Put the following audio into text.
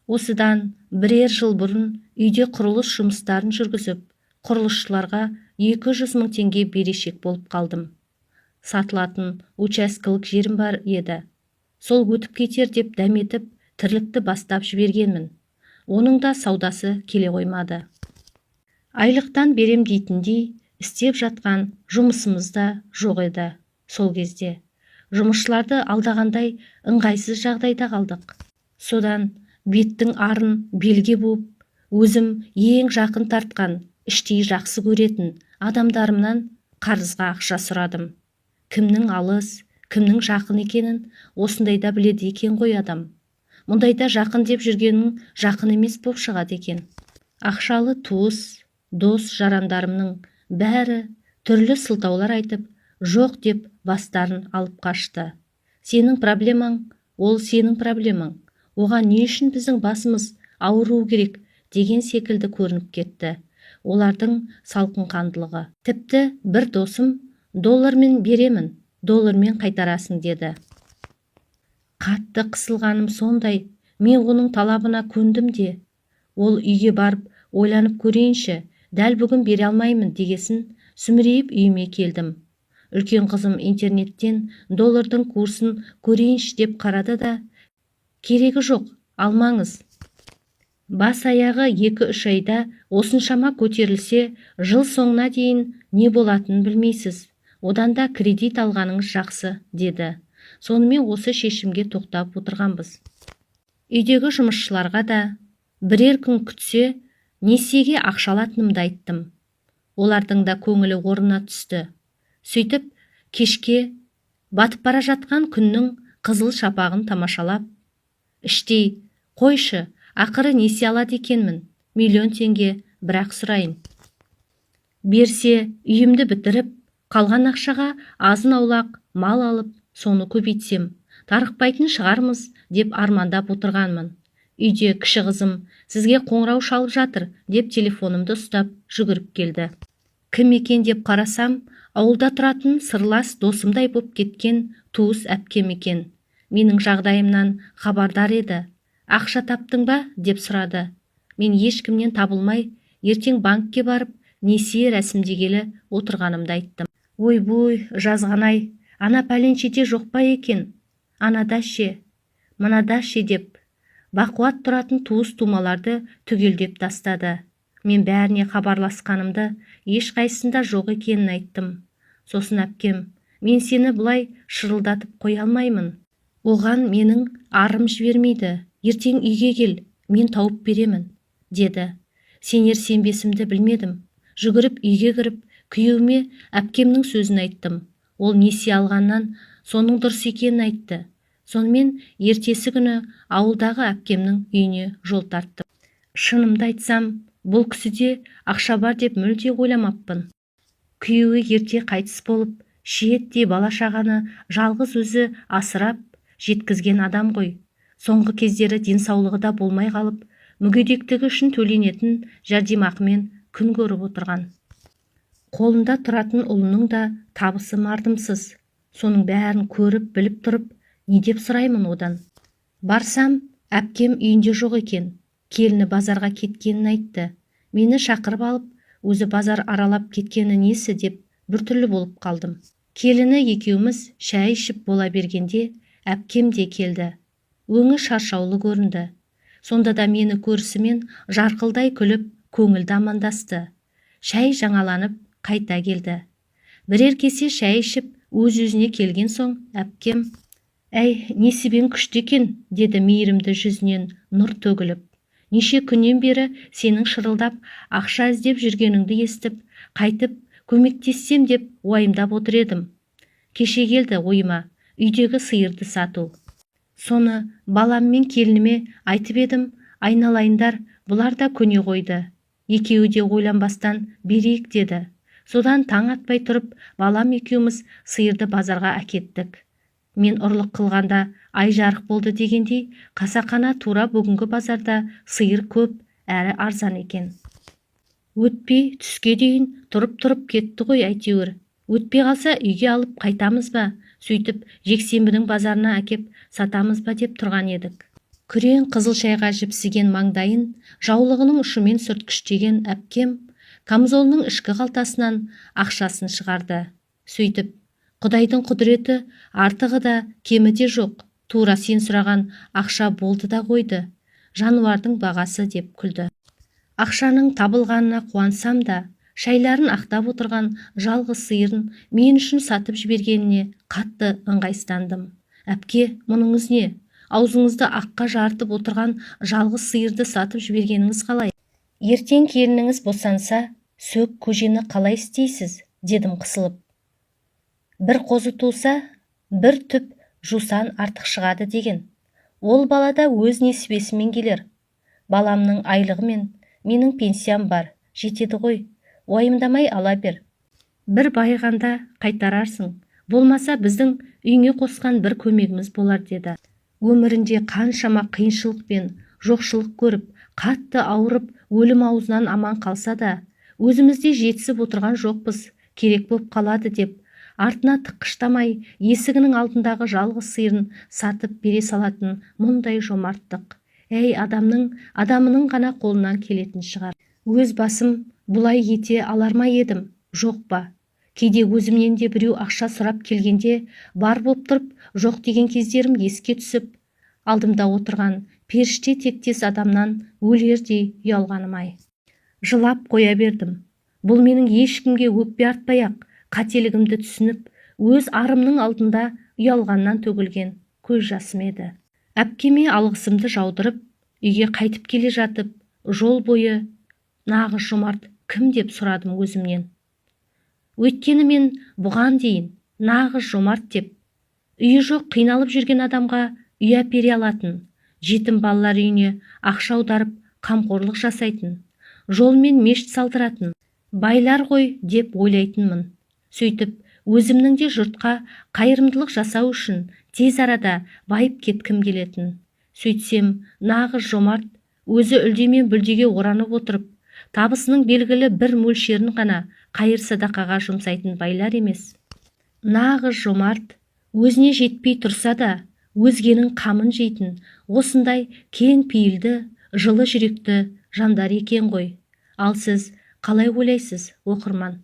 Осыдан бірер жыл бұрын үйде құрылыс жұмыстарын жүргізіп, құрылысшыларға 200 мың теңге берешек болып қалдым. Сатылатын учаскелік жерім бар еді. Сол өтіп кетер деп дәметіп, тірлікті бастап жібергенмін. Оның да саудасы келе қоймады. Айлықтан берем дейтіндей, істеп жатқан жұмысымыз да жоқ еді. Сол кезде жұмысшыларды алдағандай ыңғайсыз жағдайда қалдық. Содан беттің арын белге буып, өзім ең жақын тартқан, іштей жақсы көретін адамдарымнан қарызға ақша сұрадым. Кімнің алыс, кімнің жақын екенін осындайда біледі екен ғой адам. Мұндайда жақын деп жүргенің жақын емес боп шығады екен. Ақшалы туыс, дос жарандарымның бәрі түрлі сылтаулар айтып, жоқ деп бастарын алып қашты. Сенің проблемаң, ол сенің проблемаң. Оған не үшін біздің басымыз ауыру керек деген секілді көрініп кетті. Олардың салқынқандылығы. Тіпті бір досым, доллармен беремін, доллармен қайтарасың деді. Қатты қысылғаным сондай, мен оның талабына көндім де. Ол үйге барып ойланып көрейінші, дәл бүгін бере алмаймын дегесін сүмірейіп үйіме келдім. Үлкен қызым интернеттен доллардың курсын көрейінші деп қарады да, керегі жоқ, алмаңыз. Бас аяғы 2-3 айда осыншама көтерілсе, жыл соңына дейін не болатынын білмейсіз. Одан да кредит алғаныңыз жақсы, деді. Сонымен осы шешімге тоқтап отырғанбыз. Үйдегі жұмысшыларға да бірер күн күтсе, несиеге ақша алатынымды айттым. Олардың да көңілі орнына түсті. Сөйтіп, кешке батып бара жатқан күннің қызыл шапағын тамашалап, іштей, қойшы, ақыры несие алады екенмін, 1 миллион теңге, бірақ сұрайын. Берсе, үйімді бітіріп, қалған ақшаға азын аулақ мал алып, соны көбейтсем, тарықпайтын шығармыз деп армандап отырғанмын. Үйде кіші қызым, сізге қоңырау шалып жатыр деп телефонымды ұстап жүгіріп келді. Кім екен деп қарасам, ауылда тұратын сырлас досымдай боп кеткен туыс әпкем екен. Менің жағдайымнан хабардар еді. Ақша таптың ба деп сұрады. Мен ешкімнен табылмай, ертең банкке барып, несие рәсімдегелі отырғанымды айттым. Ой-бой, жазғанай, ана пәленшеде жоқ па екен? Анада ше, мынада ше деп, бақуат тұратын туыс-тумаларды түгелдеп тастады. Мен бәріне хабарласқанымды ешқайсында жоқ екенін айттым. Сосын әпкем, мен сені бұлай шырылдатып қоя алмаймын. Оған менің арым жібермейді. Ертең үйге кел, мен тауып беремін, деді. Сенер-сенбесімді білмедім. Жүгіріп үйге кіріп, күйеуіме әпкемнің сөзін айттым. Ол несие алғаннан соның дұрыс екенін айтты. Сонымен ертесі күні ауылдағы әпкемнің үйіне жол тарттым. Шынымды айтсам, бұл кісіде ақша бар деп мүлде ойламаппын. Күйеуі ерте қайтыс болып, шиеттей бала-шағаны жалғыз өзі асырап, жеткізген адам ғой. Соңғы кездері денсаулығы да болмай қалып, мүгедектігі үшін төленетін жәрдемақымен күн көріп отырған. Қолында тұратын ұлының да табысы мардымсыз. Соның бәрін көріп, біліп тұрып, не деп сұраймын одан? Барсам, әпкем үйінде жоқ екен. Келіні базарға кеткенін айтты. Мені шақырып алып, өзі базар аралап кеткені несі деп біртүрлі болып қалдым. Келіні екеуміз шәй ішіп бола бергенде, әпкем де келді. Өңі шаршаулы көрінді. Сонда да мені көрісімен жарқылдай күліп, көңілді амандасты. Шәй жаңаланып, қайта келді. Бірер кесе шәй ішіп, өз-өзіне келген соң, әпкем, «Әй, несібен күшті екен», деді мейірімді жүзінен нұр төгіліп. Неше күннен бері сенің шырылдап, ақша іздеп жүргеніңді естіп, қайтып көмектессем деп уайымдап отыр едім. Кеше келді ойыма, үйдегі сиырды сату. Соны баламмен келініме айтып едім, айналайындар, бұлар да көне қойды. Екеуі де ойланбастан берейік деді. Содан таң атпай тұрып, балам екеуміз сиырды базарға әкеттік. Мен ұрлық қылғанда ай жарық болды дегендей, қасақана тура бүгінгі базарда сиыр көп, әрі арзан екен. Өтпей түске дейін тұрып кетті ғой әйтеуір. Өтпей қалса үйге алып қайтамыз ба, сөйтіп жексенбінің базарына әкеп сатамыз ба деп тұрған едік. Күрең қызыл шайға жіпсіген маңдайын жаулығының ұшымен сүрткіштеген әпкем камзолының ішкі қалтасынан ақшасын шығарды. Сөйтіп, Құдайдың құдіреті артығы да кемі де жоқ, тура сен сұраған ақша болды да қойды, жануардың бағасы деп күлді. Ақшаның табылғанына қуансам да, шайларын ақтап отырған жалғыз сиырын мен үшін сатып жібергеніне қатты ыңғайсыздандым. Әпке, мұныңыз не? Аузыңызды аққа жартып отырған жалғыз сиырды сатып жібергеніңіз қалай? Ертең келініңіз босанса, сөк көжені қалай істейсіз? Дедім қысылып. Бір қозы туса, бір түп жусан артық шығады деген. Ол балада өз несібесімен келер. Баламның айлығымен менің пенсиям бар, жетеді ғой. Уайымдамай ала бер. Бір байығанда қайтарарсың, болмаса біздің үйіңе қосқан бір көмегіміз болар деді. Өмірінде қаншама қиыншылық пен жоқшылық көріп, қатты ауырып, өлім аузынан аман қалса да, өзімізде жетісіп отырған жоқпыз, керек боп қалады деп, артына тыққыштамай есігінің алдындағы жалғыз сиырын сатып бере салатын мұндай жомарттық. Әй, адамының ғана қолынан келетін шығар. Өз басым бұлай ете алар ма едім, жоқ па? Кейде өзімнен де біреу ақша сұрап келгенде, бар боп тұрып, жоқ деген кездерім еске түсіп, алдымда отырған періште тектес адамнан өлердей ұялғаным-ай. Жылап қоя бердім. Бұл менің ешкімге өкпе артпай-ақ, қателігімді түсініп, өз арымның алдында ұялғаннан төгілген көз жасым еді. Әпкеме алғысымды жаудырып, үйге қайтып келе жатып, жол бойы нағыз жомарт кім деп сұрадым өзімнен. Өйткені мен бұған дейін нағыз жомарт деп, үйі жоқ қиналып жүрген адамға үй әпере алатын, жетім балалар үйіне ақша аударып қамқорлық жасайтын, жолмен мешіт салдыратын байлар ғой деп ойлайтынмын. Сөйтіп, өзімнің де жұртқа қайырымдылық жасау үшін тез арада байып кеткім келетін. Сөйтсем, нағыз жомарт өзі үлдемен бүлдеге оранып отырып, табысының белгілі бір мөлшерін ғана қайыр-садақаға жұмсайтын байлар емес. Нағыз жомарт өзіне жетпей тұрса да, өзгенің қамын жейтін, осындай кең пейілді, жылы жүректі жандар екен ғой. Ал сіз қалай ойлайсыз, оқырман?